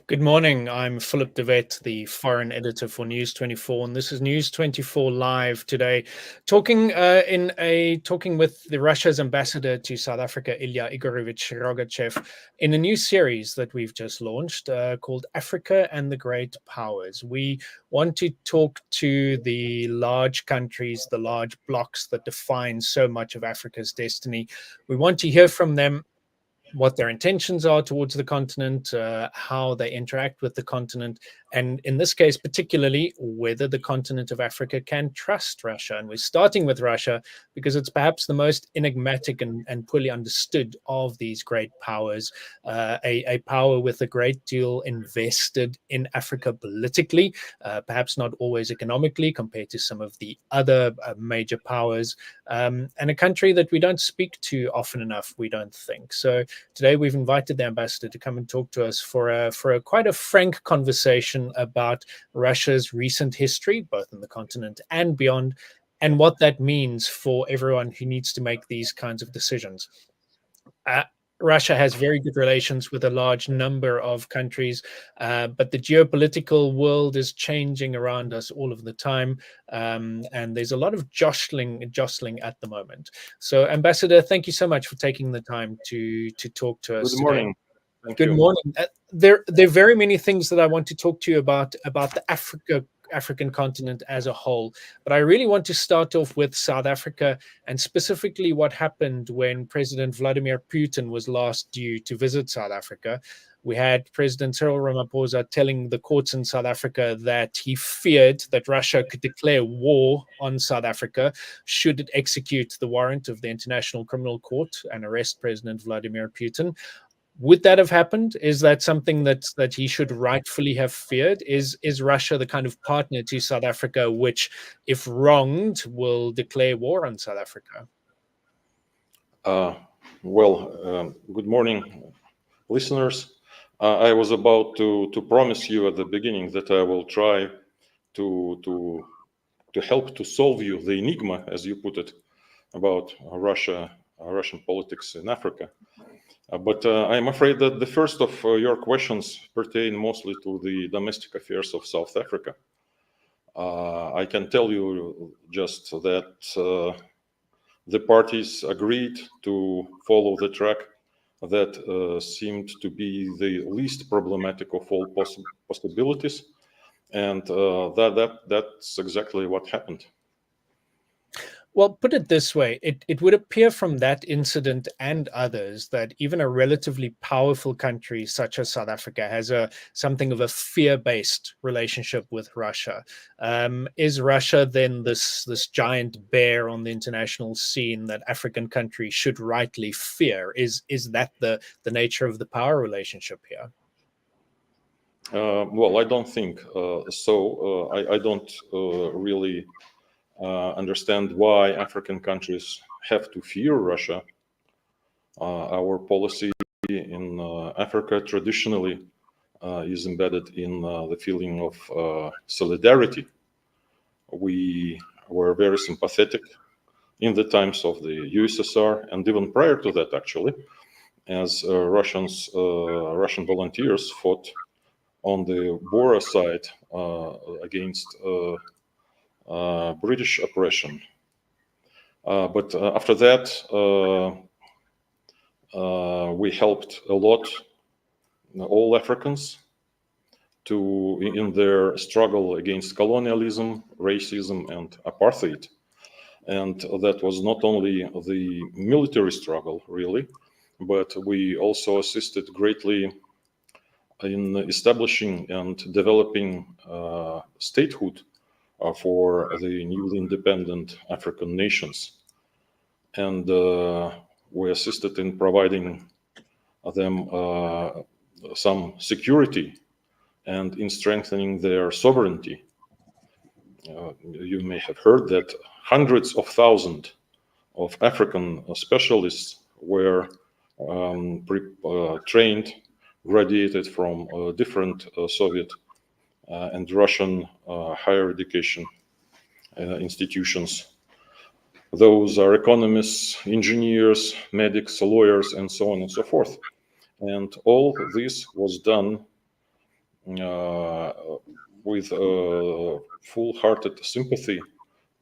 Good morning. I'm Philip de Wet, the foreign editor for News 24, and this is News 24 Live today, talking with the Russia's ambassador to South Africa, Ilya Igorovich Rogachev, in a new series that we've just launched called Africa and the Great Powers. We want to talk to the large countries, the large blocs that define so much of Africa's destiny. We want to hear from them what their intentions are towards the continent, how they interact with the continent, and in this case, particularly, whether the continent of Africa can trust Russia. And we're starting with Russia because it's perhaps the most enigmatic and poorly understood of these great powers, a power with a great deal invested in Africa politically, perhaps not always economically compared to some of the other major powers, and a country that we don't speak to often enough, we don't think. So today, we've invited the ambassador to come and talk to us for a quite a frank conversation about Russia's recent history, both in the continent and beyond, and what that means for everyone who needs to make these kinds of decisions. Russia has very good relations with a large number of countries, but the geopolitical world is changing around us all of the time, and there's a lot of jostling at the moment. So, Ambassador, thank you so much for taking the time to talk to us Good today. morning. Thank Good you. morning. There are very many things that I want to talk to you about the African continent as a whole, but I really want to start off with South Africa and specifically what happened when President Vladimir Putin was last due to visit South Africa. We had President Cyril Ramaphosa telling the courts in South Africa that he feared that Russia could declare war on South Africa should it execute the warrant of the International Criminal Court and arrest President Vladimir Putin. Would that have happened? Is that something that he should rightfully have feared? Is Russia the kind of partner to South Africa which, if wronged, will declare war on South Africa? Good morning, listeners. I was about to promise you at the beginning that I will try to help to solve you the enigma, as you put it, about Russian politics in Africa. But I'm afraid that the first of your questions pertain mostly to the domestic affairs of South Africa. I can tell you just that the parties agreed to follow the track that seemed to be the least problematic of all possibilities, and that's exactly what happened. Well, put it this way, it would appear from that incident and others that even a relatively powerful country such as South Africa has something of a fear-based relationship with Russia. Is Russia then this giant bear on the international scene that African countries should rightly fear? Is that the nature of the power relationship here? I don't think so. I don't really understand why African countries have to fear Russia. Our policy in Africa traditionally is embedded in the feeling of solidarity. We were very sympathetic in the times of the USSR and even prior to that, actually, as Russian volunteers fought on the Boer side against British oppression. But after that, we helped a lot all Africans in their struggle against colonialism, racism, and apartheid. And that was not only the military struggle, really, but we also assisted greatly in establishing and developing statehood for the newly independent African nations. And we assisted in providing them some security and in strengthening their sovereignty. You may have heard that hundreds of thousands of African specialists were trained, graduated from different Soviet and Russian higher education institutions. Those are economists, engineers, medics, lawyers, and so on and so forth. And all this was done with full-hearted sympathy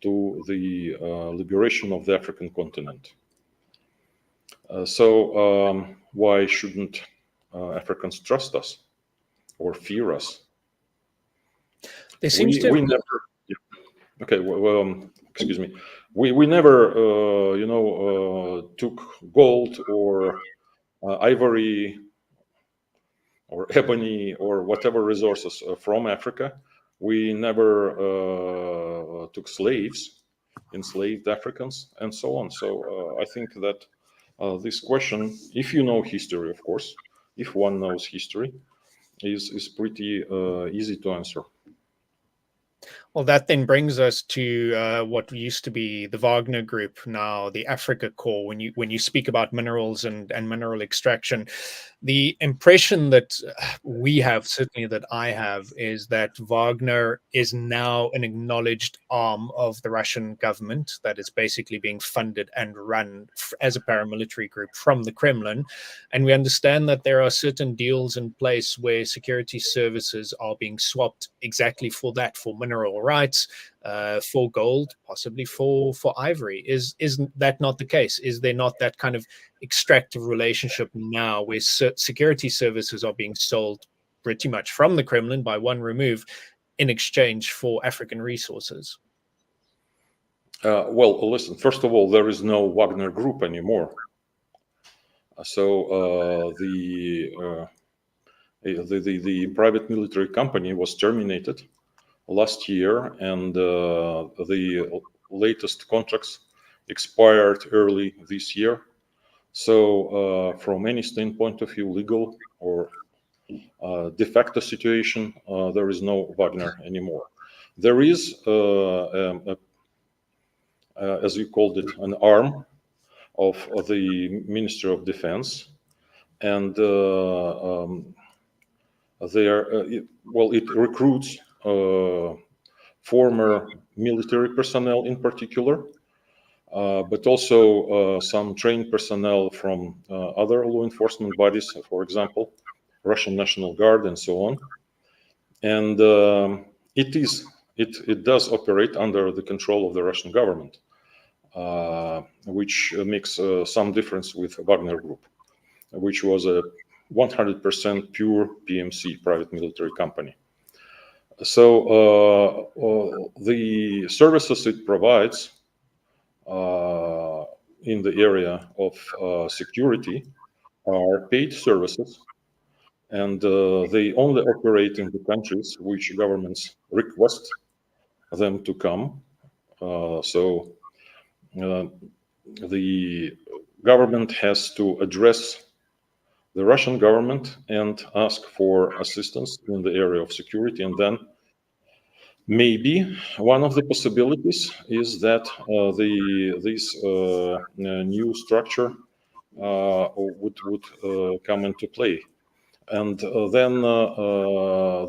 to the liberation of the African continent. So why shouldn't Africans trust us or fear us? There seems to We never. Yeah. Okay. Well, excuse me. We never took gold or ivory or ebony or whatever resources from Africa. We never took slaves, enslaved Africans, and so on. So I think that this question, if you know history, of course, if one knows history, is pretty easy to answer. Well, that then brings us to what used to be the Wagner Group, now the Africa Core. When you speak about minerals and mineral extraction, the impression that we have, certainly that I have, is that Wagner is now an acknowledged arm of the Russian government that is basically being funded and run as a paramilitary group from the Kremlin. And we understand that there are certain deals in place where security services are being swapped exactly for that, for mineral rights, for gold, possibly for ivory. Is that not the case? Is there not that kind of extractive relationship now where security services are being sold pretty much from the Kremlin by one remove in exchange for African resources? Well, listen, first of all, there is no Wagner Group anymore. So the private military company was terminated last year, and the latest contracts expired early this year. So from any standpoint of view, legal or de facto situation, there is no Wagner anymore. There is, as you called it, an arm of the Ministry of Defense, and it recruits former military personnel in particular, but also some trained personnel from other law enforcement bodies, for example, Russian National Guard and so on. And it does operate under the control of the Russian government, which makes some difference with Wagner Group, which was a 100% pure PMC, private military company. So the services it provides in the area of security are paid services, and they only operate in the countries which governments request them to come. So the government has to address the Russian government and ask for assistance in the area of security, and then maybe one of the possibilities is that this new structure would come into play, and then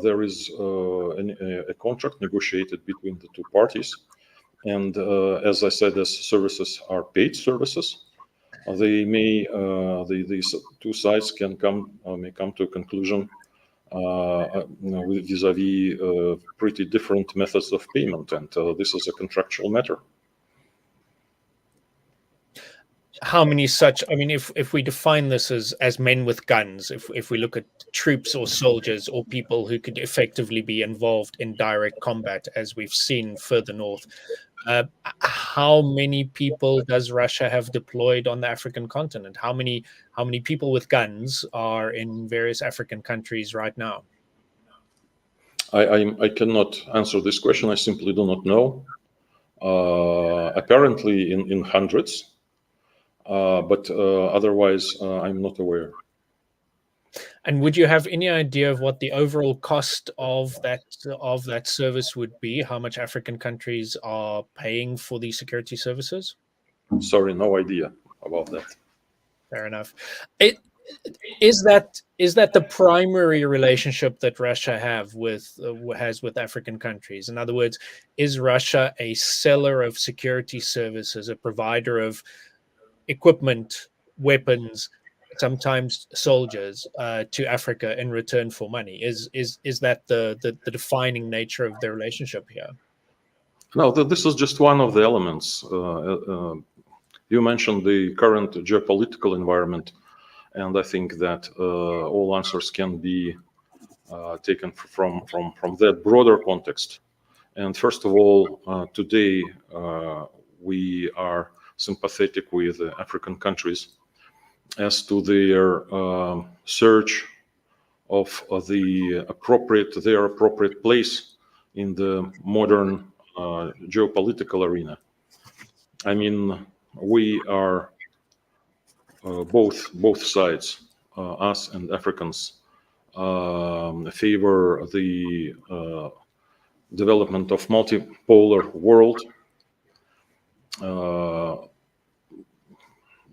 there is a contract negotiated between the two parties, and as I said, as services are paid services, they may these two sides may come to a conclusion vis-a-vis pretty different methods of payment, and this is a contractual matter. How many such, I mean, if we define this as men with guns, if we look at troops or soldiers or people who could effectively be involved in direct combat, as we've seen further north, how many people does Russia have deployed on the African continent? How many people with guns are in various African countries right now? I cannot answer this question. I simply do not know. Apparently in hundreds, but otherwise I'm not aware. And would you have any idea of what the overall cost of that service would be? How much African countries are paying for these security services? Sorry, no idea about that. Fair enough. Is that the primary relationship that Russia has with African countries? In other words, is Russia a seller of security services, a provider of equipment, weapons, sometimes soldiers to Africa in return for money. Is that the defining nature of the relationship here? No, this is just one of the elements. You mentioned the current geopolitical environment, and I think that all answers can be taken from that broader context. And first of all, today we are sympathetic with African countries as to their search of their appropriate place in the modern geopolitical arena. I mean, we are both sides, us and Africans, favor the development of multipolar world.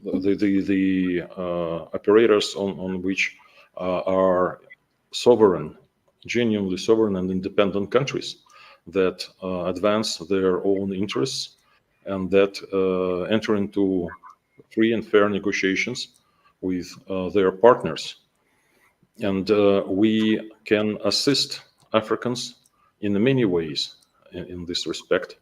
The operators on which are sovereign, genuinely sovereign and independent countries that advance their own interests and that enter into free and fair negotiations with their partners. And we can assist Africans in many ways in this respect.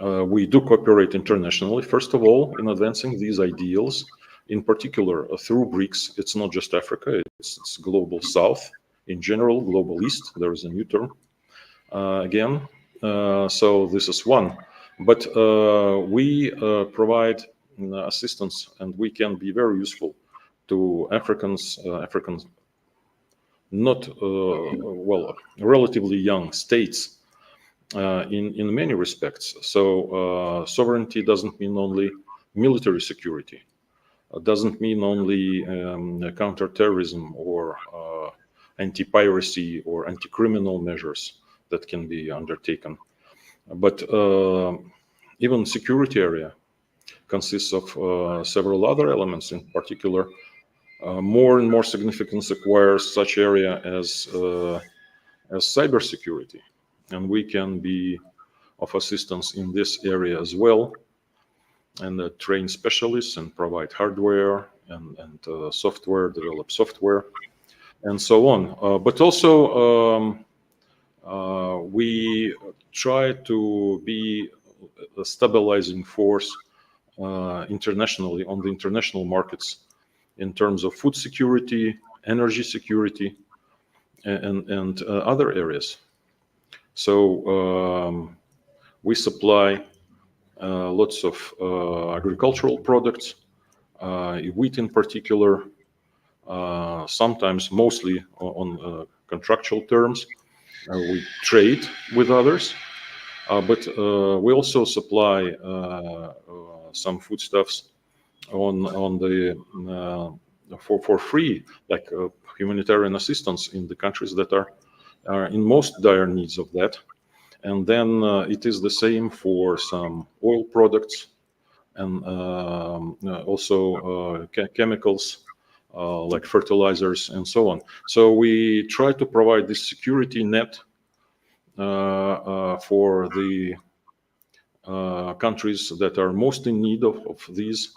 We do cooperate internationally, first of all, in advancing these ideals, in particular through BRICS. It's not just Africa, it's global South in general, global East. There is a new term again. So this is one. But we provide assistance, and we can be very useful to Africans, not relatively young states in many respects. So sovereignty doesn't mean only military security. It doesn't mean only counterterrorism or anti-piracy or anti-criminal measures that can be undertaken. But even security area consists of several other elements. In particular, more and more significance acquires such area as cybersecurity, and we can be of assistance in this area as well, and train specialists and provide hardware and software, develop software, and so on. But also we try to be a stabilizing force internationally on the international markets in terms of food security, energy security, and other areas. So we supply lots of agricultural products, wheat in particular, sometimes mostly on contractual terms. We trade with others, but we also supply some foodstuffs on the for free, like humanitarian assistance in the countries that are in most dire needs of that. And then it is the same for some oil products and also chemicals like fertilizers and so on. So we try to provide this security net for the countries that are most in need of these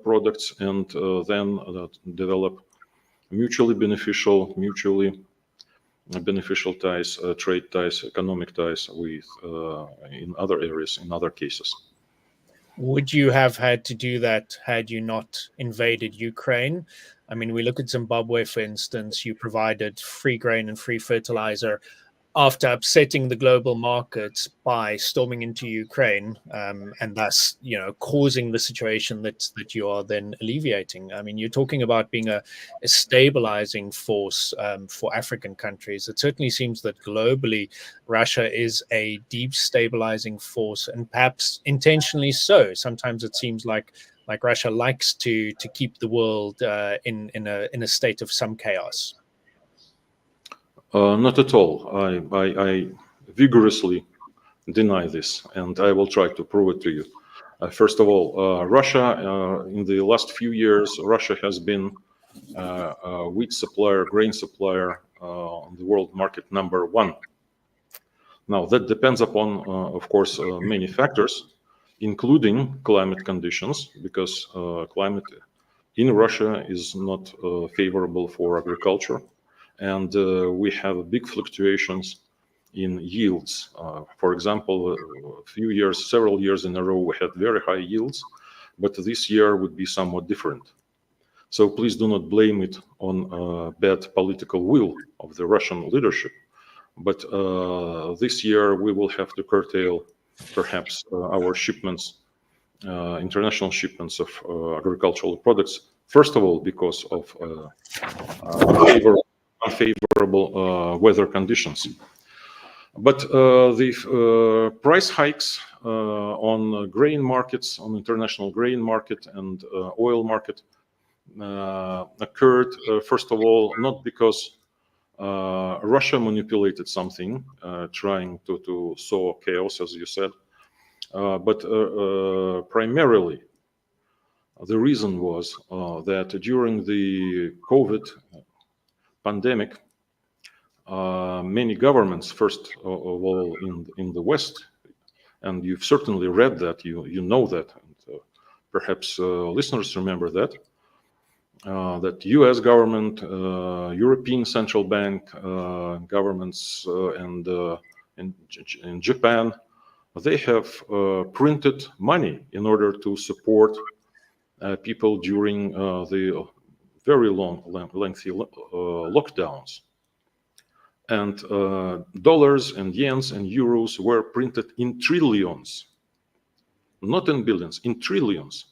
products, and then develop mutually beneficial ties, trade ties, economic ties with in other areas, in other cases. Would you have had to do that had you not invaded Ukraine? I mean, we look at Zimbabwe, for instance. You provided free grain and free fertilizer after upsetting the global markets by storming into Ukraine, and thus, causing the situation that you are then alleviating. I mean, you're talking about being a stabilizing force for African countries. It certainly seems that globally, Russia is a deep stabilizing force, and perhaps intentionally so. Sometimes it seems like Russia likes to keep the world in a state of some chaos. Not at all. I vigorously deny this, and I will try to prove it to you. First of all, Russia, in the last few years, Russia has been a wheat supplier, grain supplier on the world market #1. Now, that depends upon, of course, many factors, including climate conditions, because climate in Russia is not favorable for agriculture, and we have big fluctuations in yields. For example, several years in a row, we had very high yields, but this year would be somewhat different. So please do not blame it on bad political will of the Russian leadership. But this year we will have to curtail perhaps our shipments, international shipments of agricultural products. First of all, because of unfavorable weather conditions. But the price hikes on grain markets, on international grain market and oil market occurred, first of all, not because Russia manipulated something, trying to sow chaos, as you said, but primarily the reason was that during the COVID pandemic, many governments, first of all in the West, and you've certainly read that, you know that, and perhaps listeners remember that, that U.S. government, European Central Bank, governments, and in Japan, they have printed money in order to support people during the very lengthy lockdowns. And dollars and yens and euros were printed in trillions, not in billions, in trillions.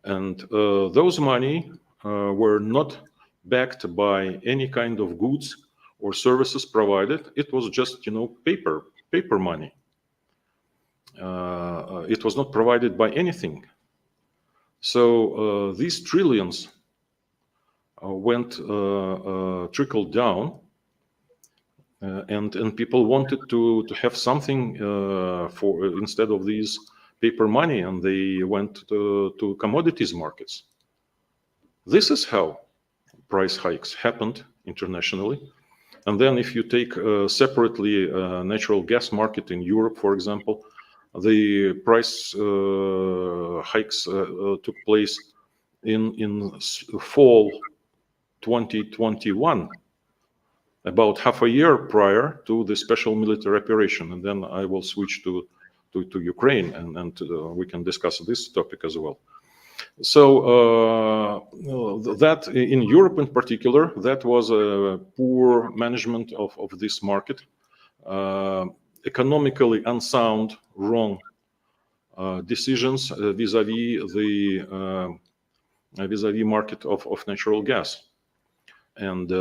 And those money were not backed by any kind of goods or services provided. It was just, paper money. It was not provided by anything. So these trillions trickled down, and people wanted to have something for instead of these paper money, and they went to commodities markets. This is how price hikes happened internationally. And then if you take separately natural gas market in Europe, for example, the price hikes took place in fall 2021, about half a year prior to the special military operation. And then I will switch to Ukraine, and we can discuss this topic as well. So that in Europe in particular, that was a poor management of this market, economically unsound, wrong decisions vis-a-vis the vis-a-vis market of natural gas. And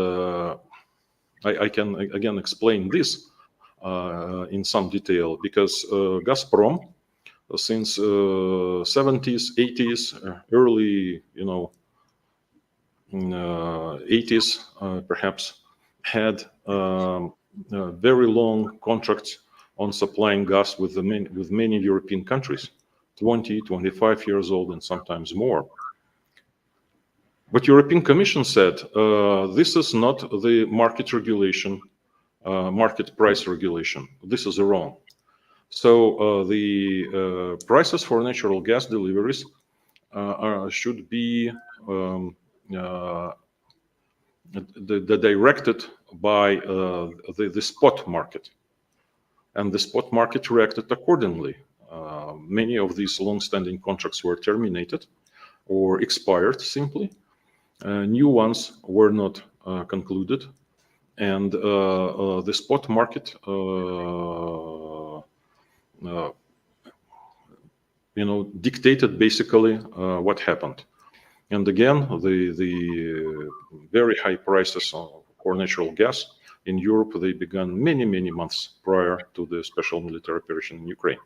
I can again explain this in some detail, because Gazprom, since 70s, 80s, early, 80s, perhaps, had very long contracts on supplying gas with many European countries, 20, 25 years old, and sometimes more. But European Commission said this is not the market regulation, market price regulation. This is wrong. So the prices for natural gas deliveries should be directed by the spot market, and the spot market reacted accordingly. Many of these long-standing contracts were terminated or expired simply. New ones were not concluded, and the spot market dictated basically what happened. And again, the very high prices for natural gas in Europe, they began many months prior to the special military operation in Ukraine.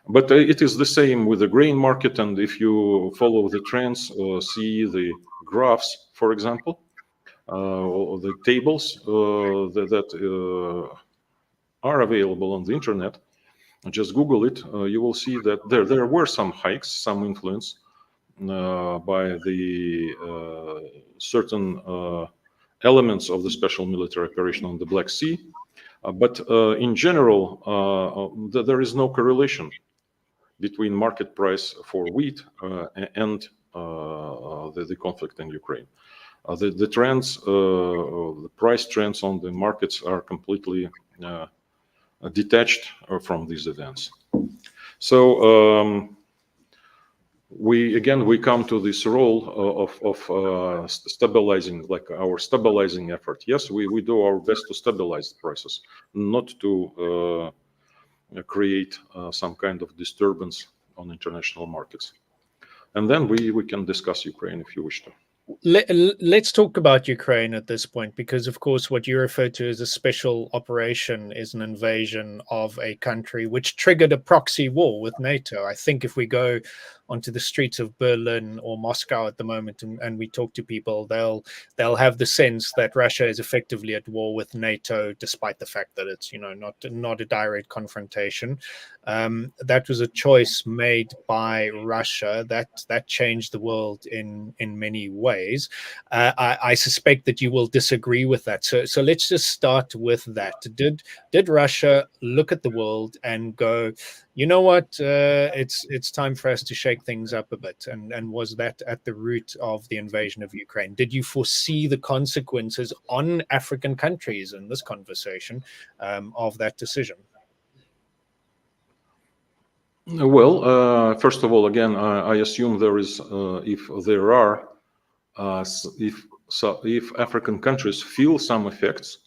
But it is the same with the grain market, and if you follow the trends, see the graphs, for example, the tables that are available on the internet, just Google it, you will see that there were some hikes, some influence by the certain elements of the special military operation on the Black Sea. But in general, there is no correlation between market price for wheat and the conflict in Ukraine. The trends, the price trends on the markets are completely detached from these events. So we come to this role of stabilizing, like our stabilizing effort. Yes, we do our best to stabilize the prices, not to create some kind of disturbance on international markets. And then we can discuss Ukraine if you wish to. Let's talk about Ukraine at this point, because of course what you refer to as a special operation is an invasion of a country which triggered a proxy war with NATO. I think if we go onto the streets of Berlin or Moscow at the moment and we talk to people, they'll have the sense that Russia is effectively at war with NATO, despite the fact that it's not a direct confrontation. That was a choice made by Russia that changed the world in many ways. I suspect that you will disagree with that. So let's just start with that. Did Russia look at the world and go, you know what, it's time for us to shake things up a bit? And was that at the root of the invasion of Ukraine? Did you foresee the consequences on African countries in this conversation of that decision? Well, first of all, again, I assume there is, if there are, if African countries feel some effects,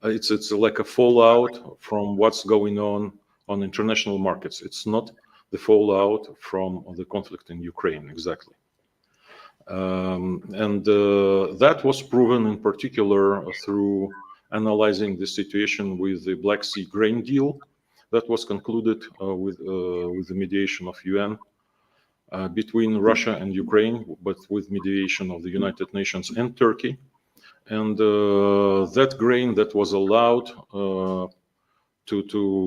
it's like a fallout from what's going on international markets. It's not the fallout from the conflict in Ukraine exactly. And that was proven in particular through analyzing the situation with the Black Sea grain deal that was concluded with the mediation of UN between Russia and Ukraine, but with mediation of the United Nations and Turkey. And that grain that was allowed to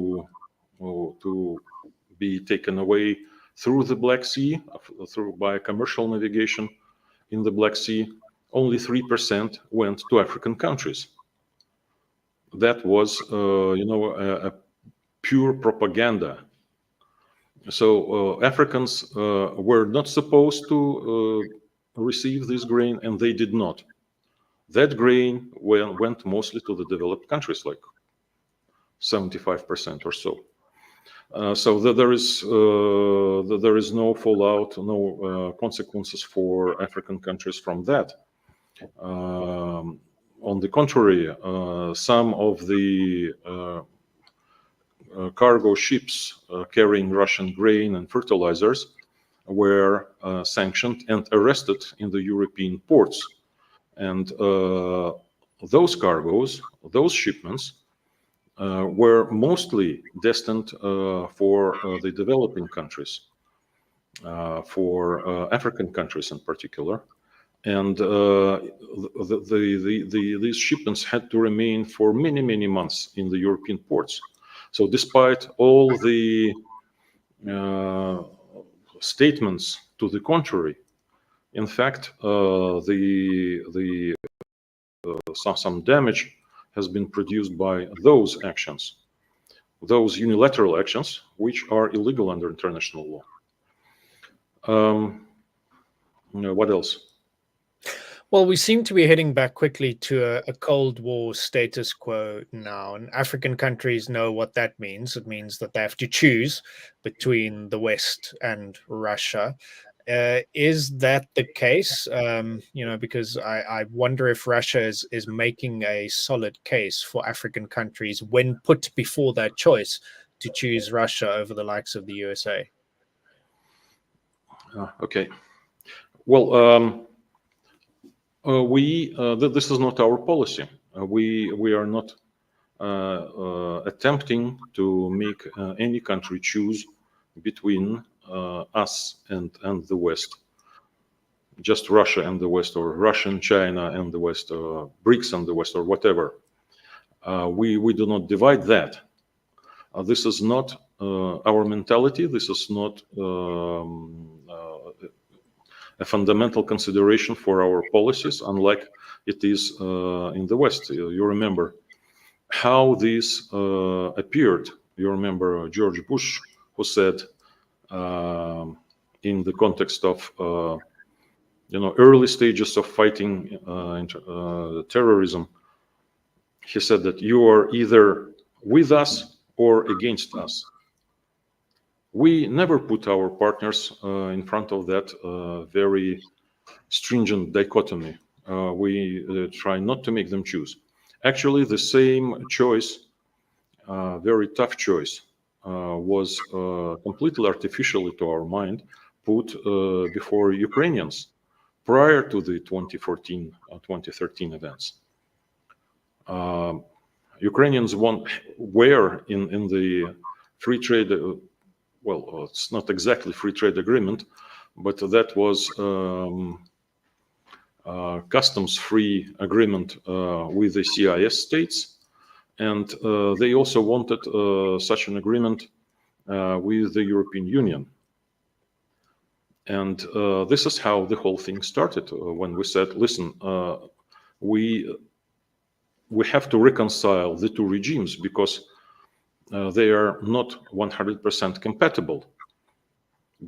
be taken away through the Black Sea, by commercial navigation in the Black Sea, only 3% went to African countries. That was, a pure propaganda. So Africans were not supposed to receive this grain, and they did not. That grain went mostly to the developed countries, like 75% or so. So there is no fallout, no consequences for African countries from that. On the contrary, some of the cargo ships carrying Russian grain and fertilizers were sanctioned and arrested in the European ports. And those cargoes, those shipments, were mostly destined for the developing countries, for African countries in particular. And these shipments had to remain for many, many months in the European ports. So despite all the statements to the contrary, in fact, some damage has been produced by those actions, those unilateral actions, which are illegal under international law. What else? Well, we seem to be heading back quickly to a Cold War status quo now, and African countries know what that means. It means that they have to choose between the West and Russia. Is that the case? Because I wonder if Russia is making a solid case for African countries when put before that choice to choose Russia over the likes of the USA. Okay. Well, this is not our policy. We are not attempting to make any country choose between us and the West, just Russia and the West, or Russia and China and the West, or BRICS and the West, or whatever. We do not divide that. This is not our mentality. This is not a fundamental consideration for our policies, unlike it is in the West. You remember how this appeared. You remember George Bush, who said, in the context of early stages of fighting terrorism. He said that you are either with us or against us. We never put our partners in front of that very stringent dichotomy. We try not to make them choose. Actually, the same choice, very tough choice, was completely artificially, to our mind, put before Ukrainians prior to the 2013 events. Ukrainians were in the free trade, well, it's not exactly free trade agreement, but that was customs-free agreement with the CIS states, and they also wanted such an agreement with the European Union. And this is how the whole thing started, when we said, listen, we have to reconcile the two regimes because they are not 100% compatible.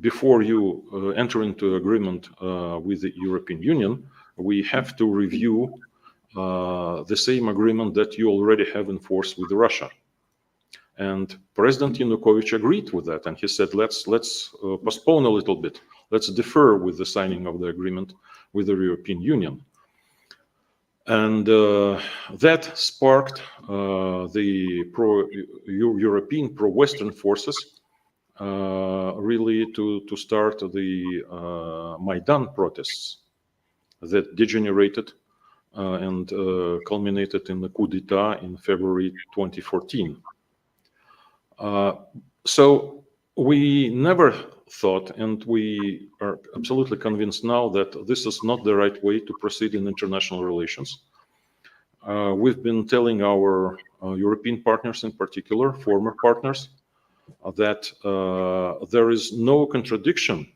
Before you enter into agreement with the European Union, we have to review the same agreement that you already have in force with Russia. And President Yanukovych agreed with that, and he said, let's postpone a little bit. Let's defer with the signing of the agreement with the European Union. And that sparked the European pro-Western forces really to start the Maidan protests that degenerated and culminated in the coup d'etat in February 2014. So we never thought, and we are absolutely convinced now, that this is not the right way to proceed in international relations. We've been telling our European partners, in particular, former partners, that there is no contradiction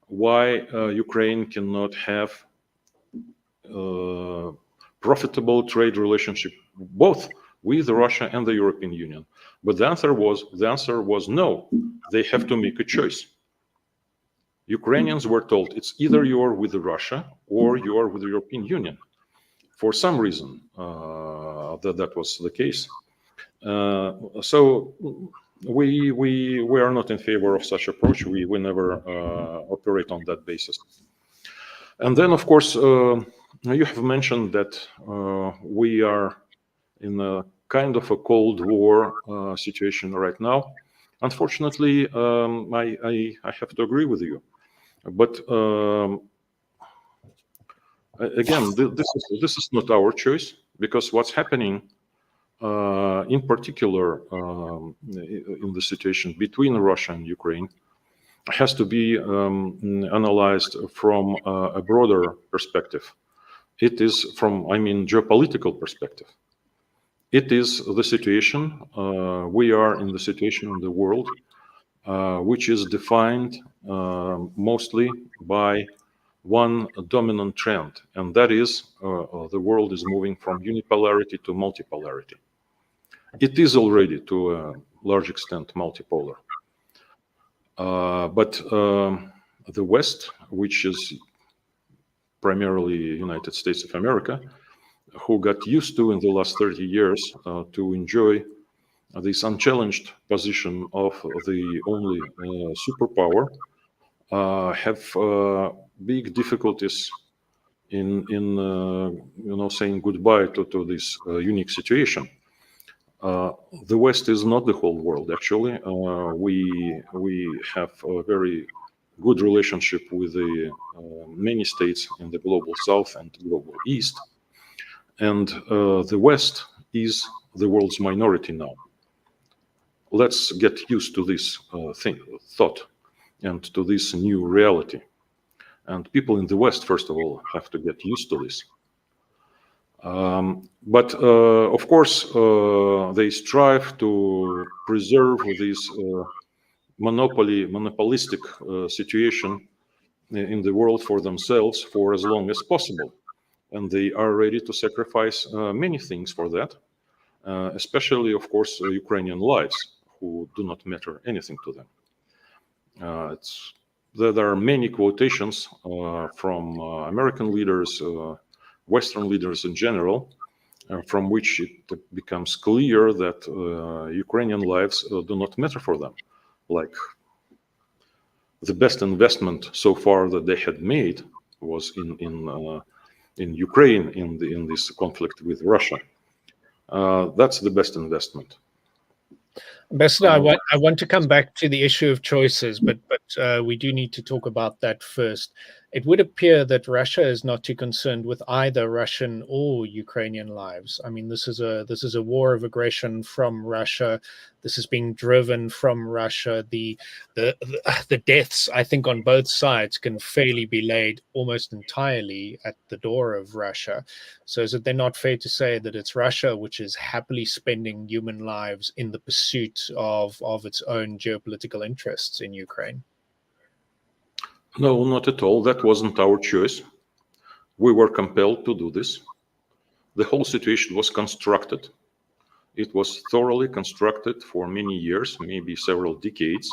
why Ukraine cannot have profitable trade relationship both with Russia and the European Union. But the answer was no. They have to make a choice. Ukrainians were told it's either you're with Russia or you're with the European Union. For some reason, that was the case. So we are not in favor of such approach. We never operate on that basis. And then, of course, you have mentioned that we are in a kind of a Cold War situation right now. Unfortunately, I have to agree with you. But again, this is not our choice, because what's happening, in particular, in the situation between Russia and Ukraine, has to be analyzed from a broader perspective. It is from, geopolitical perspective. It is the situation, we are in the situation in the world, which is defined mostly by one dominant trend, and that is the world is moving from unipolarity to multipolarity. It is already, to a large extent, multipolar. But the West, which is primarily United States of America, who got used to in the last 30 years to enjoy this unchallenged position of the only superpower, have big difficulties in saying goodbye to this unique situation. The West is not the whole world, actually. We have a very good relationship with the many states in the global South and global East. And the West is the world's minority now. Let's get used to this thought and to this new reality. And people in the West, first of all, have to get used to this. But of course, they strive to preserve this monopolistic situation in the world for themselves for as long as possible. And they are ready to sacrifice many things for that, especially, of course, Ukrainian lives, who do not matter anything to them. It's there are many quotations from American leaders, Western leaders in general, from which it becomes clear that Ukrainian lives do not matter for them. Like, the best investment so far that they had made was in Ukraine, in this conflict with Russia. That's the best investment. Ambassador, I want to come back to the issue of choices, but we do need to talk about that first. It would appear that Russia is not too concerned with either Russian or Ukrainian lives. I mean, this is a war of aggression from Russia. This is being driven from Russia. The deaths, I think, on both sides can fairly be laid almost entirely at the door of Russia. So is it then not fair to say that it's Russia which is happily spending human lives in the pursuit of its own geopolitical interests in Ukraine? No, not at all. That wasn't our choice. We were compelled to do this. The whole situation was constructed. It was thoroughly constructed for many years, maybe several decades,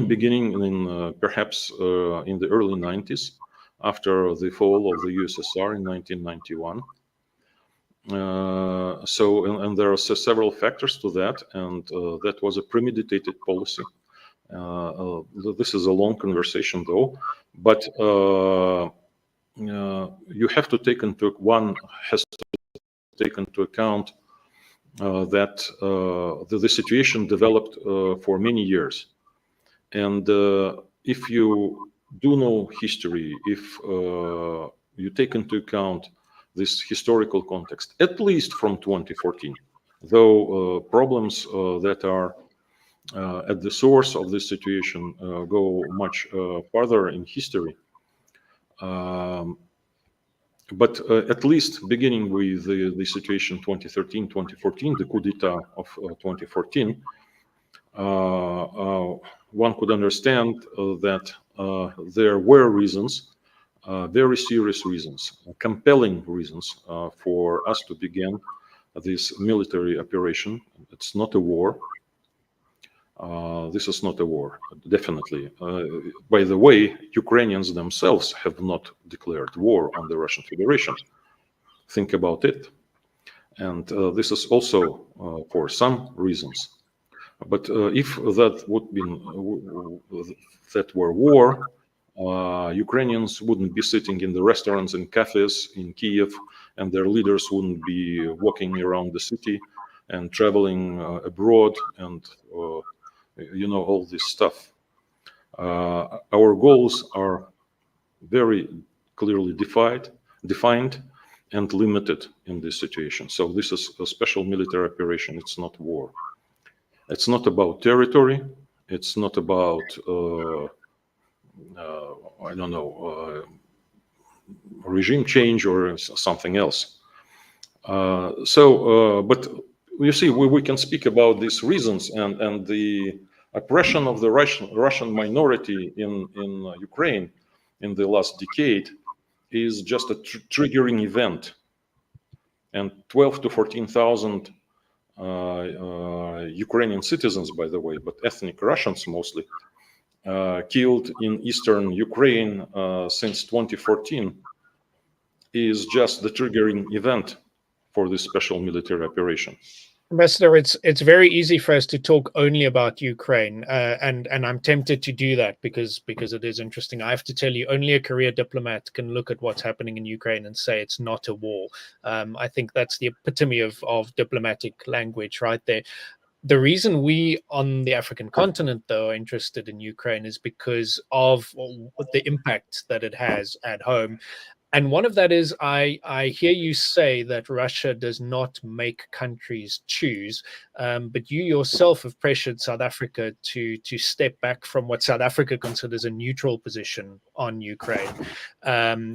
beginning in perhaps in the early 90s, after the fall of the USSR in 1991. And there are several factors to that, and that was a premeditated policy. This is a long conversation, though, but you have to take into account that the situation developed for many years, and if you do know history, if you take into account this historical context, at least from 2014, though problems that are at the source of this situation go much farther in history. But at least beginning with the situation 2013, 2014, the coup d'etat of 2014, one could understand that there were reasons, very serious reasons, compelling reasons for us to begin this military operation. It's not a war. This is not a war, definitely. By the way, Ukrainians themselves have not declared war on the Russian Federation. Think about it. And this is also for some reasons. But if that were war, Ukrainians wouldn't be sitting in the restaurants and cafes in Kiev, and their leaders wouldn't be walking around the city and traveling abroad and all this stuff. Our goals are very clearly defined and limited in this situation. So this is a special military operation. It's not war. It's not about territory. It's not about, regime change or something else. But you see, we can speak about these reasons, and the oppression of the Russian minority in Ukraine in the last decade is just a triggering event. And 12 to 14,000 Ukrainian citizens, by the way, but ethnic Russians mostly, killed in eastern Ukraine since 2014 is just the triggering event for this special military operation. Ambassador, it's very easy for us to talk only about Ukraine, and I'm tempted to do that because it is interesting. I have to tell you, only a career diplomat can look at what's happening in Ukraine and say it's not a war. I think that's the epitome of diplomatic language right there. The reason we on the African continent, though, are interested in Ukraine is because of the impact that it has at home. And one of that is, I hear you say that Russia does not make countries choose, but you yourself have pressured South Africa to step back from what South Africa considers a neutral position on Ukraine.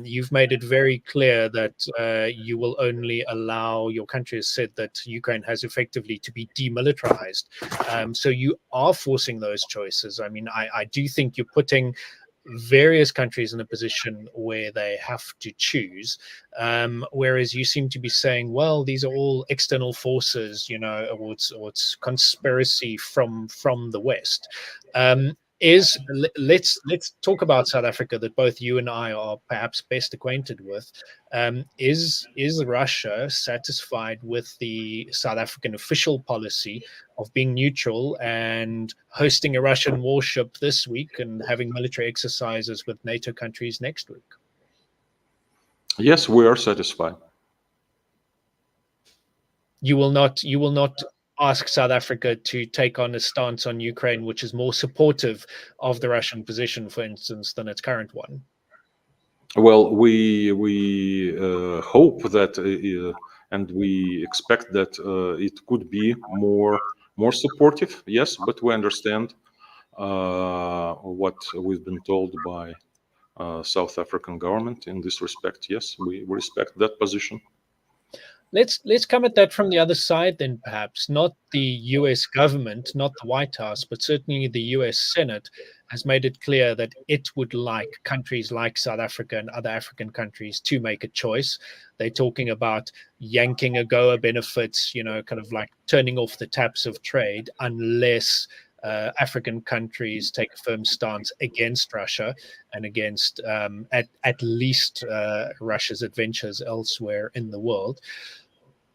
You've made it very clear that you will only allow, your country has said that Ukraine has effectively to be demilitarized. So you are forcing those choices. I mean, I do think you're putting various countries in a position where they have to choose, whereas you seem to be saying, well, these are all external forces, or it's conspiracy from the West. let's talk about South Africa that both you and I are perhaps best acquainted with. Is Russia satisfied with the South African official policy of being neutral and hosting a Russian warship this week and having military exercises with NATO countries next week? Yes, we are satisfied. You will not ask South Africa to take on a stance on Ukraine which is more supportive of the Russian position, for instance, than its current one? Well, we hope that and we expect that it could be more supportive. Yes, but we understand what we've been told by South African government in this respect. Yes, we respect that position. Let's come at that from the other side then, perhaps. Not the US government, not the White House, but certainly the US Senate has made it clear that it would like countries like South Africa and other African countries to make a choice. They're talking about yanking AGOA benefits, kind of like turning off the taps of trade unless African countries take a firm stance against Russia and against at least Russia's adventures elsewhere in the world.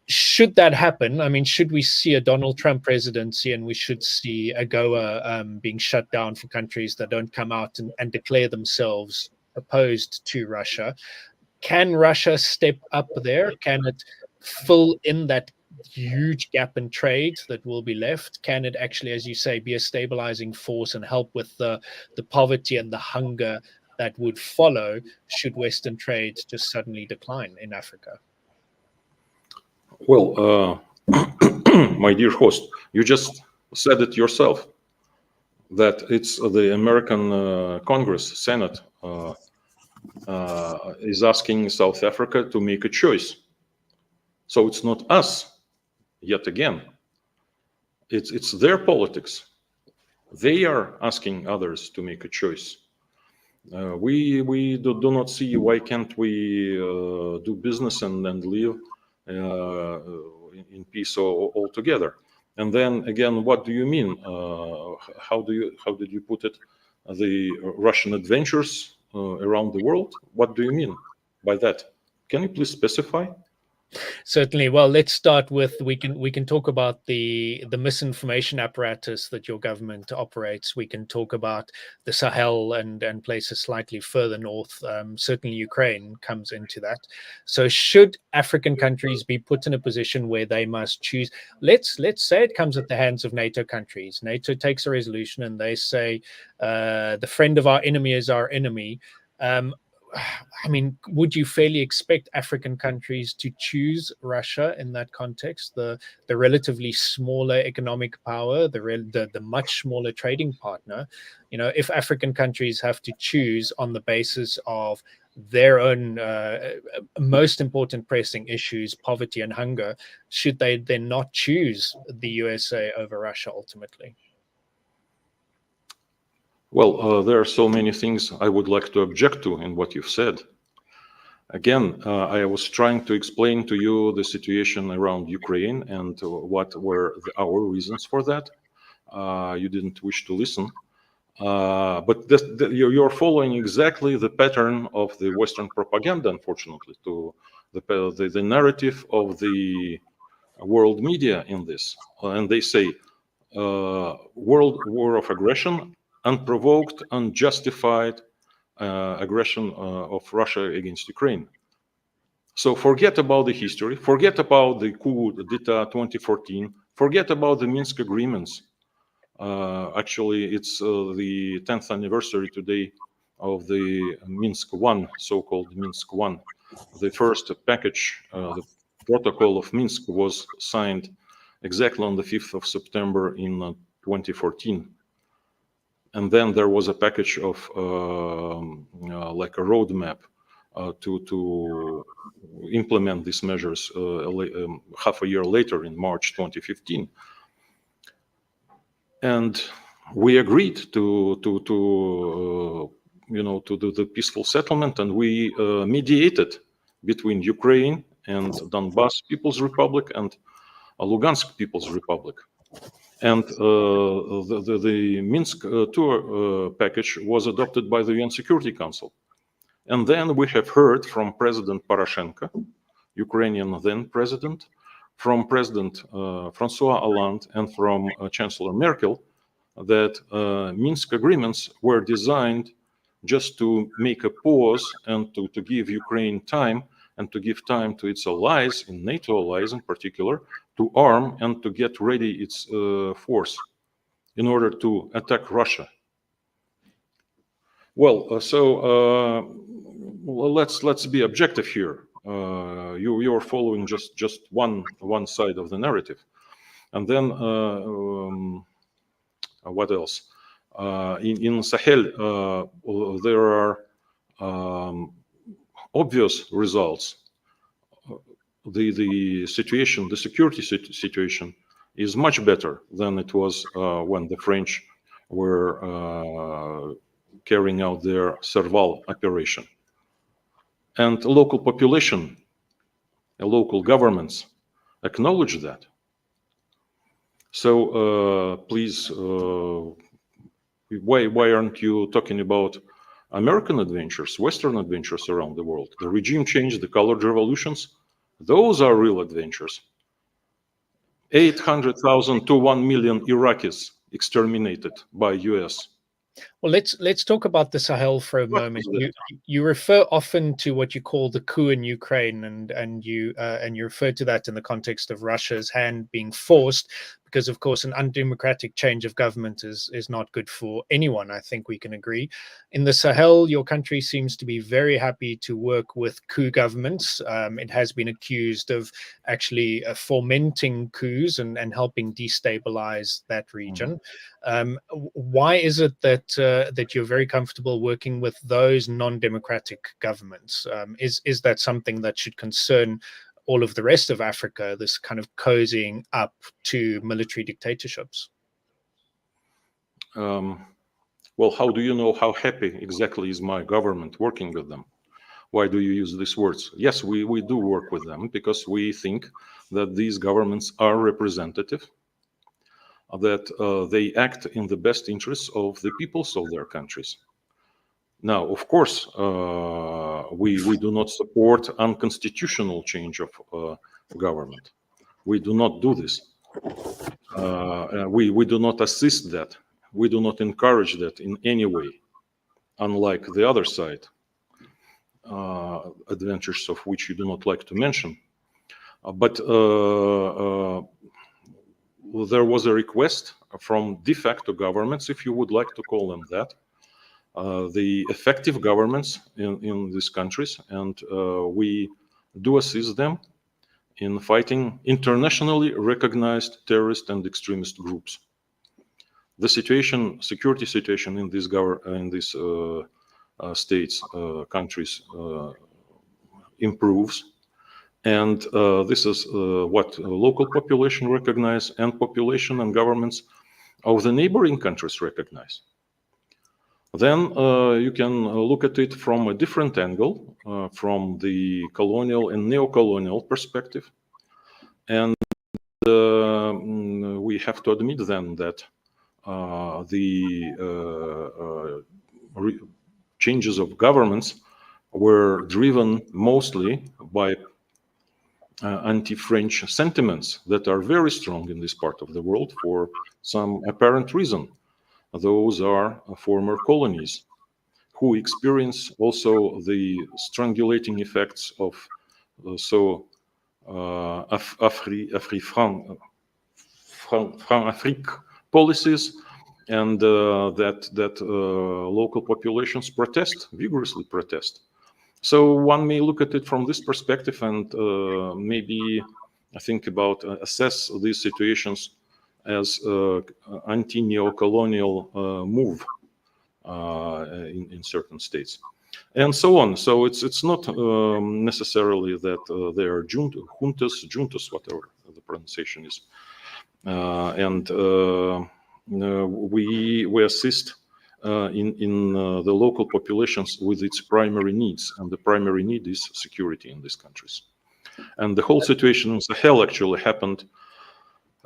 Should that happen, I mean, should we see a Donald Trump presidency and we should see AGOA being shut down for countries that don't come out and declare themselves opposed to Russia, can Russia step up there? Can it fill in that huge gap in trade that will be left? Can it actually, as you say, be a stabilizing force and help with the poverty and the hunger that would follow should Western trade just suddenly decline in Africa? Well, my dear host, you just said it yourself, that it's the American Congress, Senate, is asking South Africa to make a choice. So it's not us, yet again. It's their politics. They are asking others to make a choice. We do not see why can't we do business and live in peace all together. And then again, what do you mean? How did you put it? The Russian adventures around the world? What do you mean by that? Can you please specify? Certainly. Well, let's start with we can talk about the misinformation apparatus that your government operates. We can talk about the Sahel and places slightly further north. Certainly, Ukraine comes into that. So, should African countries be put in a position where they must choose? Let's say it comes at the hands of NATO countries. NATO takes a resolution and they say the friend of our enemy is our enemy. I mean, would you fairly expect African countries to choose Russia in that context? The relatively smaller economic power, the much smaller trading partner. If African countries have to choose on the basis of their own most important pressing issues, poverty and hunger, should they then not choose the USA over Russia ultimately? Well, there are so many things I would like to object to in what you've said. Again, I was trying to explain to you the situation around Ukraine and what were our reasons for that. You didn't wish to listen. But you're following exactly the pattern of the Western propaganda, unfortunately, to the narrative of the world media in this. And they say, world war of aggression, unprovoked, unjustified aggression of Russia against Ukraine. So forget about the history, forget about the coup d'etat 2014, forget about the Minsk agreements. Actually, it's the 10th anniversary today of the Minsk I, so-called Minsk I. The first package, the protocol of Minsk, was signed exactly on the 5th of September in 2014. And then there was a package of like a roadmap to implement these measures half a year later in March 2015. And we agreed to do the peaceful settlement, and we mediated between Ukraine and Donbas People's Republic and Lugansk People's Republic. And the Minsk II package was adopted by the UN Security Council. And then we have heard from President Poroshenko, Ukrainian then president, from President Francois Hollande, and from Chancellor Merkel, that Minsk agreements were designed just to make a pause and to give Ukraine time, and to give time to its allies, in NATO allies in particular, to arm and to get ready its force in order to attack Russia. Well, let's be objective here. You are following just one side of the narrative, and then what else? In Sahel, there are obvious results. The situation, the security situation, is much better than it was when the French were carrying out their Serval operation. And local population, local governments acknowledge that. So please, why aren't you talking about American adventures, Western adventures around the world? The regime change, the colored revolutions, those are real adventures. 800,000 to 1 million Iraqis exterminated by US. Well, let's talk about the Sahel for a moment. You refer often to what you call the coup in Ukraine, and you refer to that in the context of Russia's hand being forced, because of course an undemocratic change of government is not good for anyone. I think we can agree. In the Sahel, your country seems to be very happy to work with coup governments. It has been accused of actually fomenting coups and helping destabilize that region. Why is it that you're very comfortable working with those non-democratic governments? Is that something that should concern all of the rest of Africa, this kind of cozying up to military dictatorships? Well, how do you know how happy exactly is my government working with them? Why do you use these words? Yes, we do work with them because we think that these governments are representative, that they act in the best interests of the peoples of their countries. Now, of course, we do not support unconstitutional change of government. We do not do this. We do not assist that. We do not encourage that in any way, unlike the other side, adventures of which you do not like to mention. But there was a request from de facto governments, if you would like to call them that, the effective governments in these countries, and we do assist them in fighting internationally recognized terrorist and extremist groups. The security situation in these states, countries improves, and this is what local population recognize, and population and governments of the neighboring countries recognize. Then you can look at it from a different angle, from the colonial and neo-colonial perspective. And we have to admit then that the changes of governments were driven mostly by anti-French sentiments that are very strong in this part of the world for some apparent reason. Those are former colonies who experience also the strangulating effects of Afrique policies, and that local populations vigorously protest. So one may look at it from this perspective and maybe think about assess these situations as anti-neo-colonial move in certain states, and so on. So it's not necessarily that they are juntas, whatever the pronunciation is, and we assist in the local populations with its primary needs, and the primary need is security in these countries. And the whole situation in Sahel actually happened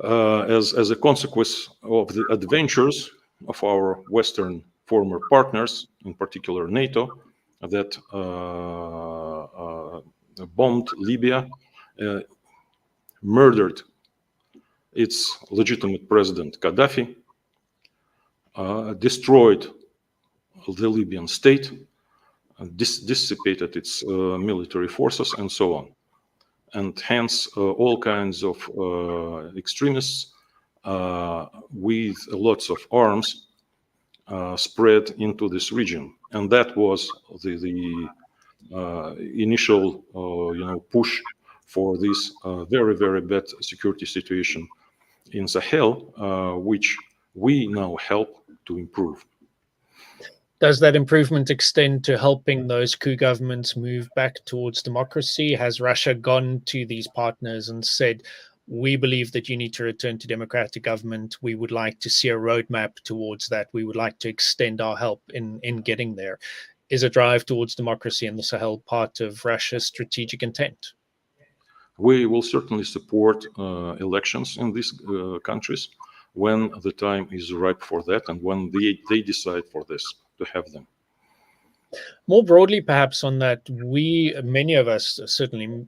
as a consequence of the adventures of our Western former partners, in particular NATO, that bombed Libya, murdered its legitimate president Gaddafi, destroyed the Libyan state, dissipated its military forces, and so on. And hence, all kinds of extremists with lots of arms spread into this region. And that was the initial push for this very, very bad security situation in Sahel, which we now help to improve. Does that improvement extend to helping those coup governments move back towards democracy? Has Russia gone to these partners and said, we believe that you need to return to democratic government. We would like to see a roadmap towards that. We would like to extend our help in getting there. Is a drive towards democracy in the Sahel part of Russia's strategic intent? We will certainly support elections in these countries when the time is ripe for that and when they decide for this, to have them. More broadly, perhaps on that, many of us, certainly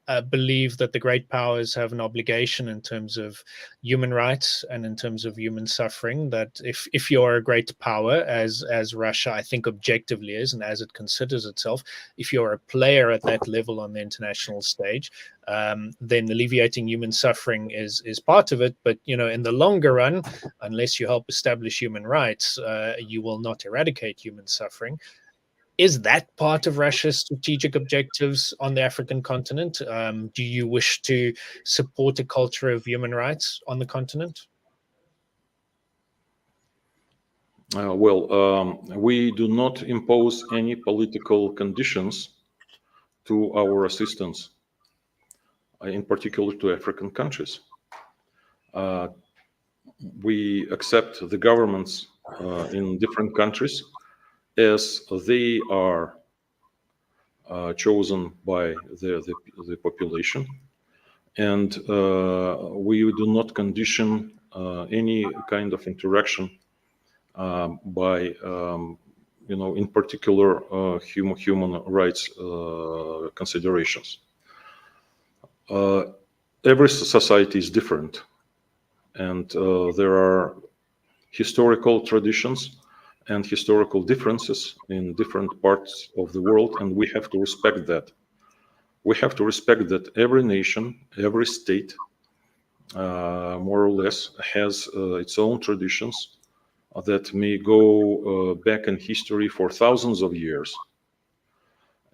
I believe that the great powers have an obligation in terms of human rights and in terms of human suffering, that if you're a great power, as Russia I think objectively is, and as it considers itself, if you're a player at that level on the international stage, then alleviating human suffering is part of it. But in the longer run, unless you help establish human rights, you will not eradicate human suffering. Is that part of Russia's strategic objectives on the African continent? Do you wish to support a culture of human rights on the continent? We do not impose any political conditions to our assistance, in particular to African countries. We accept the governments in different countries as they are chosen by the population, and we do not condition any kind of interaction by in particular human rights considerations. Every society is different, and there are historical traditions and historical differences in different parts of the world, and we have to respect that. We have to respect that every nation, every state, more or less, has its own traditions that may go back in history for thousands of years.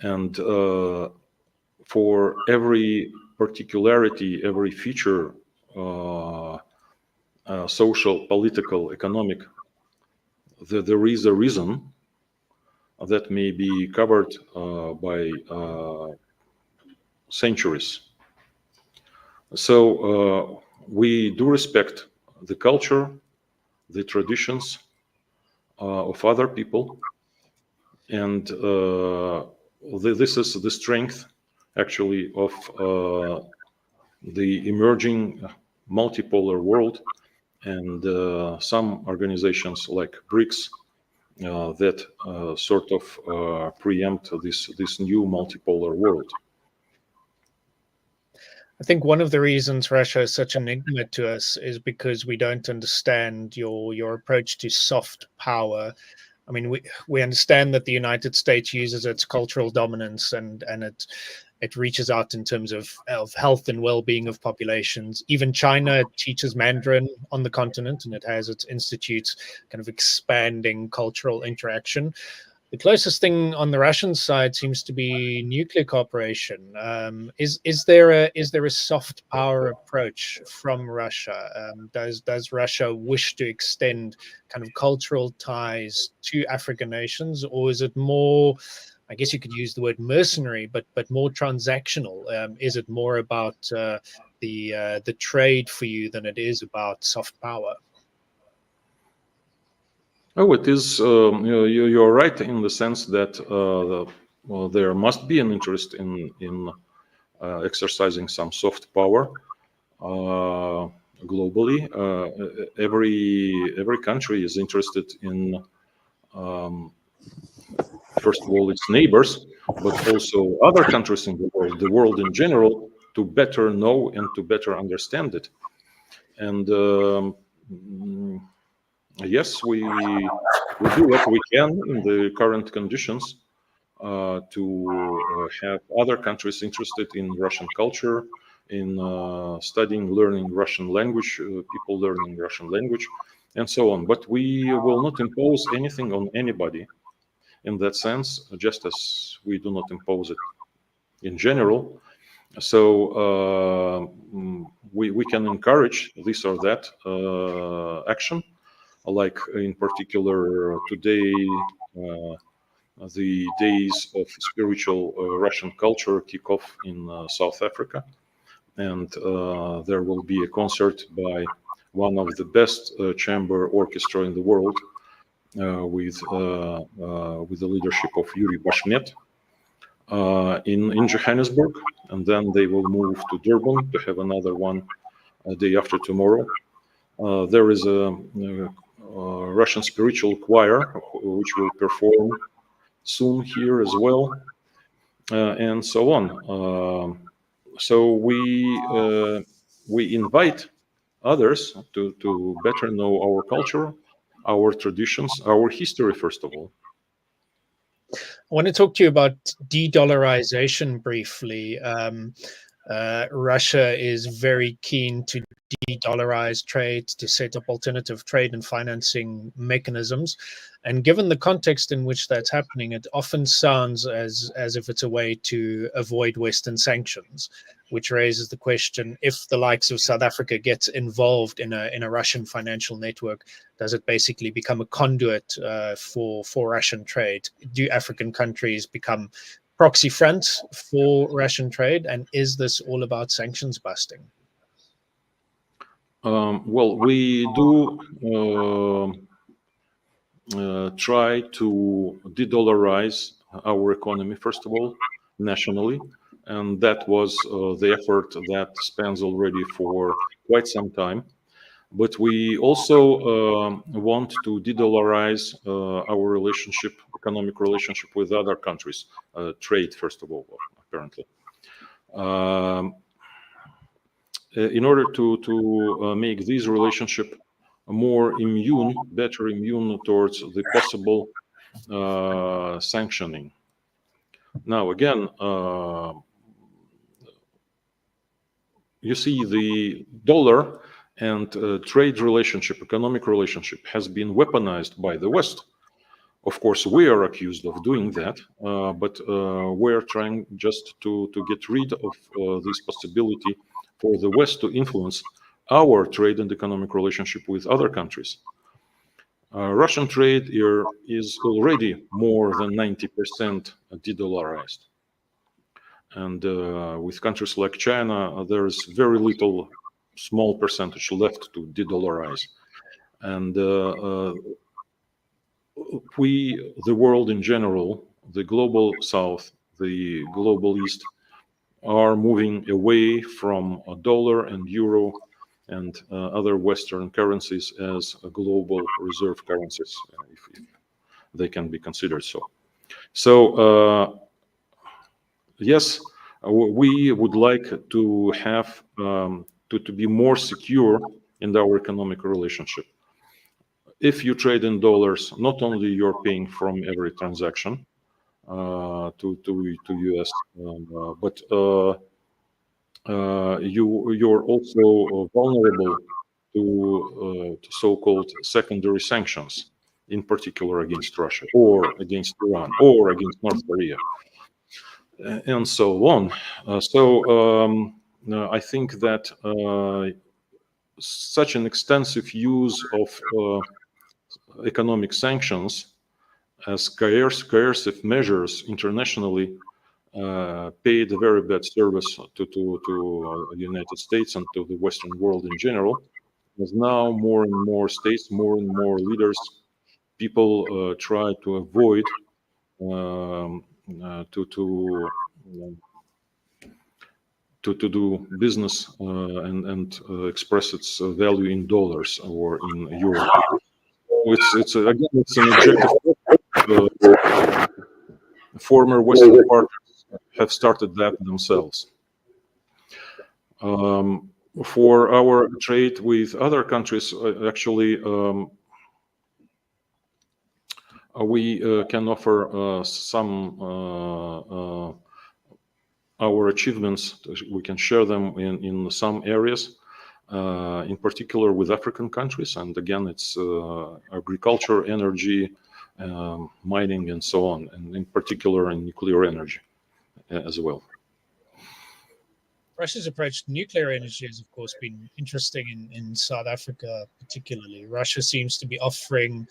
And for every particularity, every feature, social, political, economic, there is a reason that may be covered by centuries. So we do respect the culture, the traditions of other people, and this is the strength, actually, of the emerging multipolar world, and some organizations like BRICS that sort of preempt this new multipolar world. I think one of the reasons Russia is such an enigma to us is because we don't understand your approach to soft power. I mean, we understand that the United States uses its cultural dominance and it reaches out in terms of health and well-being of populations. Even China teaches Mandarin on the continent, and it has its institutes kind of expanding cultural interaction. The closest thing on the Russian side seems to be nuclear cooperation. Is there a soft power approach from Russia? Does Russia wish to extend kind of cultural ties to African nations, or is it more, I guess you could use the word mercenary, but more transactional? Is it more about the trade for you than it is about soft power? Oh, it is. You're right in the sense that there must be an interest in exercising some soft power, globally. Every country is interested in, first of all, its neighbors, but also other countries in the world in general, to better know and to better understand it. And yes, we do what we can in the current conditions to have other countries interested in Russian culture, in studying, learning Russian language, people learning Russian language, and so on. But we will not impose anything on anybody in that sense, just as we do not impose it in general. So we can encourage this or that action, like in particular today, the days of spiritual Russian culture kick off in South Africa, and there will be a concert by one of the best chamber orchestra in the world, with the leadership of Yuri Bashmet, in Johannesburg, and then they will move to Durban to have another one day after tomorrow. There is a Russian spiritual choir which will perform soon here as well, and so on. So we invite others to better know our culture, our traditions, our history, first of all. I want to talk to you about de-dollarization briefly. Russia is very keen to de-dollarize trade, to set up alternative trade and financing mechanisms. And given the context in which that's happening, it often sounds as if it's a way to avoid Western sanctions, which raises the question, if the likes of South Africa gets involved in a Russian financial network, does it basically become a conduit for Russian trade? Do African countries become proxy fronts for Russian trade? And is this all about sanctions busting? Well, we do try to de-dollarize our economy, first of all, nationally. And that was the effort that spans already for quite some time. But we also want to de-dollarize our relationship, economic relationship with other countries, trade, first of all, apparently. In order to make this relationship more immune, better immune towards the possible sanctioning. Now, again, you see the dollar and trade relationship, economic relationship, has been weaponized by the West. Of course, we are accused of doing that, but we're trying just to get rid of this possibility for the West to influence our trade and economic relationship with other countries. Russian trade here is already more than 90% de-dollarized. And with countries like China, there's very little, small percentage left to de-dollarize. And we, the world in general, the global South, the global East, are moving away from a dollar and euro and other Western currencies as global reserve currencies, if they can be considered so. So, yes, we would like to have to be more secure in our economic relationship. If you trade in dollars, not only you're paying from every transaction to US, but you're also vulnerable to so-called secondary sanctions, in particular against Russia or against Iran or against North Korea, and so on. I think that such an extensive use of economic sanctions as coercive measures internationally paid a very bad service to the United States and to the Western world in general. As now more and more states, more and more leaders, people try to avoid do business and express its value in dollars or in euro. So again, it's an objective. Former Western partners have started that themselves. For our trade with other countries, actually, we can offer some our achievements. We can share them in some areas, in particular with African countries. And again, it's agriculture, energy, mining, and so on, and in particular in nuclear energy as well. Russia's approach to nuclear energy has, of course, been interesting in South Africa, particularly. Russia seems to be offering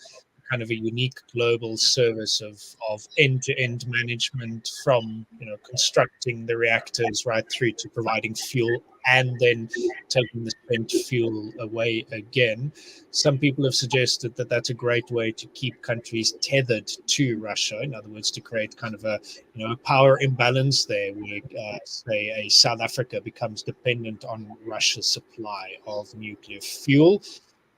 kind of a unique global service of end-to-end management, from constructing the reactors right through to providing fuel and then taking the spent fuel away again. Some people have suggested that that's a great way to keep countries tethered to Russia. In other words, to create kind of a power imbalance there, where say a South Africa becomes dependent on Russia's supply of nuclear fuel.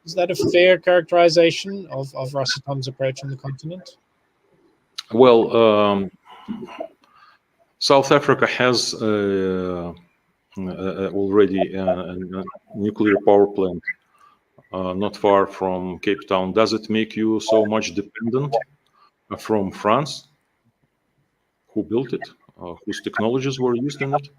Is that a fair characterization of Rosatom's approach on the continent? Well, South Africa has already a nuclear power plant not far from Cape Town. Does it make you so much dependent from France? Who built it? Whose technologies were used in it?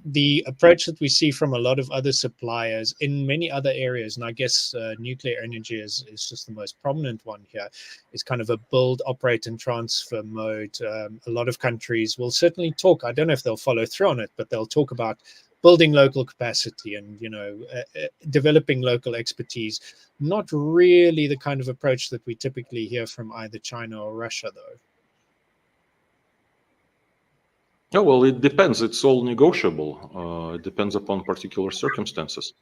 The approach that we see from a lot of other suppliers in many other areas, and I guess nuclear energy is just the most prominent one here, is kind of a build, operate, and transfer mode. A lot of countries will certainly talk, I don't know if they'll follow through on it, but they'll talk about building local capacity and developing local expertise. Not really the kind of approach that we typically hear from either China or Russia, though. Oh, well, it depends. It's all negotiable. It depends upon particular circumstances.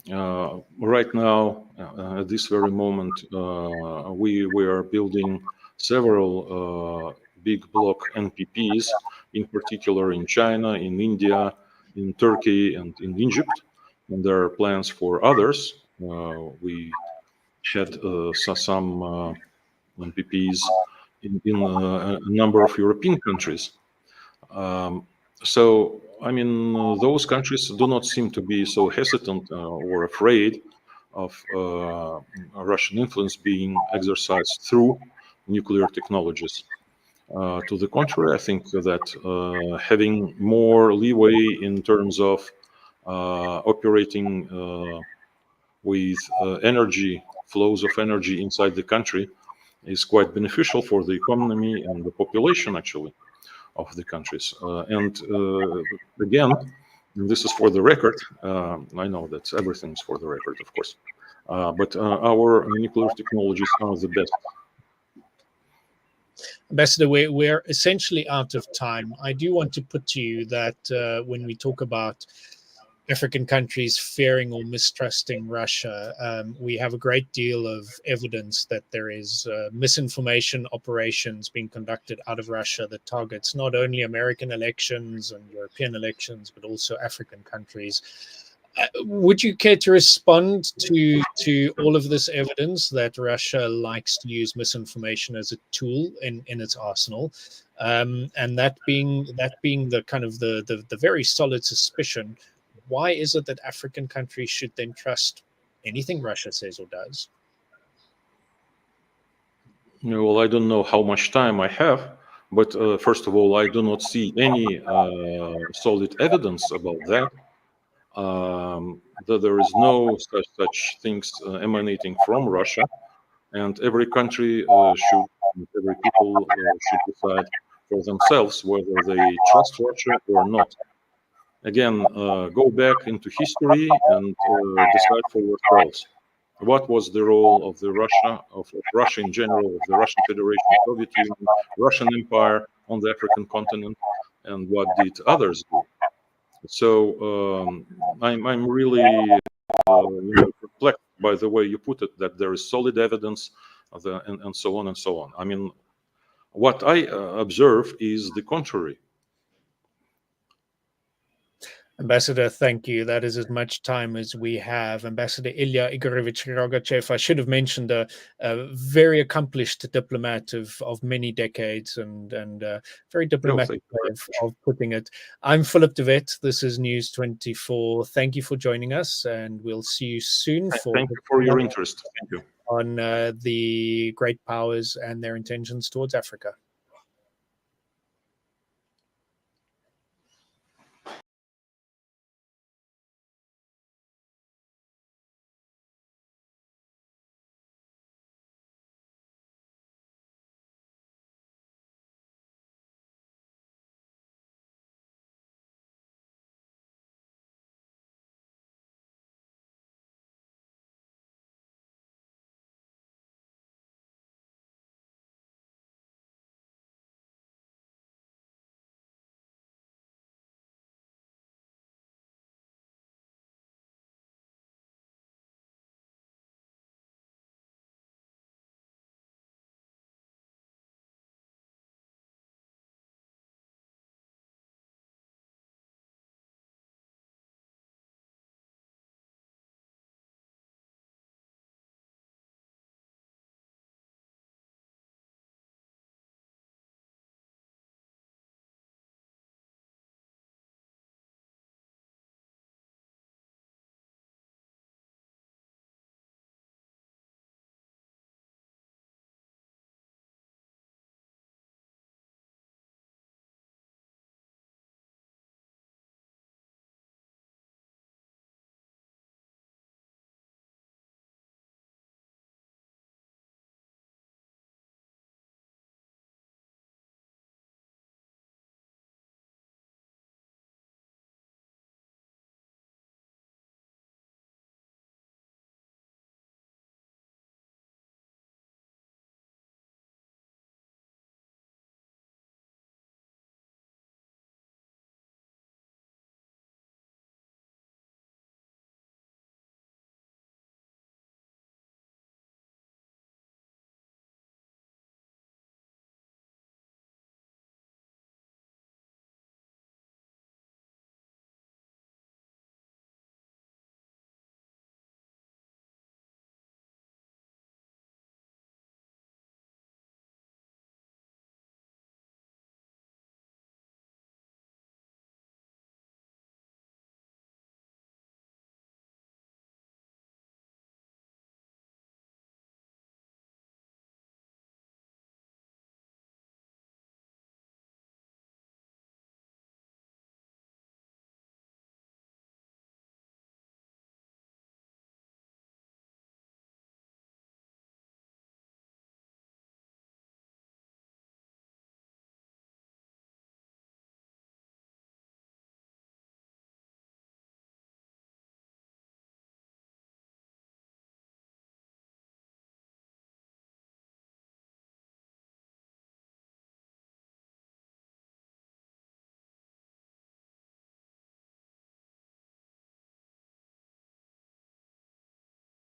Right now, at this very moment, we are building several big block NPPs, in particular in China, in India, in Turkey, and in Egypt. And there are plans for others. We had some NPPs in a number of European countries. So, I mean, those countries do not seem to be so hesitant or afraid of Russian influence being exercised through nuclear technologies. To the contrary, I think that having more leeway in terms of operating with energy, flows of energy inside the country is quite beneficial for the economy and the population, actually, of the countries. And again, this is for the record. I know that everything's for the record, of course. But our nuclear technologies are the best. Ambassador, we're essentially out of time. I do want to put to you that when we talk about African countries fearing or mistrusting Russia, we have a great deal of evidence that there is misinformation operations being conducted out of Russia that targets not only American elections and European elections, but also African countries. Would you care to respond to all of this evidence that Russia likes to use misinformation as a tool in its arsenal, and that being the kind of the very solid suspicion? Why is it that African countries should then trust anything Russia says or does? Well, I don't know how much time I have, but first of all, I do not see any solid evidence about that. That there is no such things emanating from Russia, and every country every people should decide for themselves whether they trust Russia or not. Again, go back into history and decide for yourselves. What was the role of Russia in general, of the Russian Federation, Soviet Union, Russian Empire on the African continent, and what did others do? So I'm really perplexed by the way you put it, that there is solid evidence and so on and so on. I mean, what I observe is the contrary. Ambassador, thank you. That is as much time as we have. Ambassador Ilya Igorovich Rogachev, I should have mentioned a very accomplished diplomat of many decades and very diplomatic way of putting it. I'm Philip de Wet. This is News 24. Thank you for joining us, and we'll see you soon. Thank you for your interest. Thank you. On the great powers and their intentions towards Africa.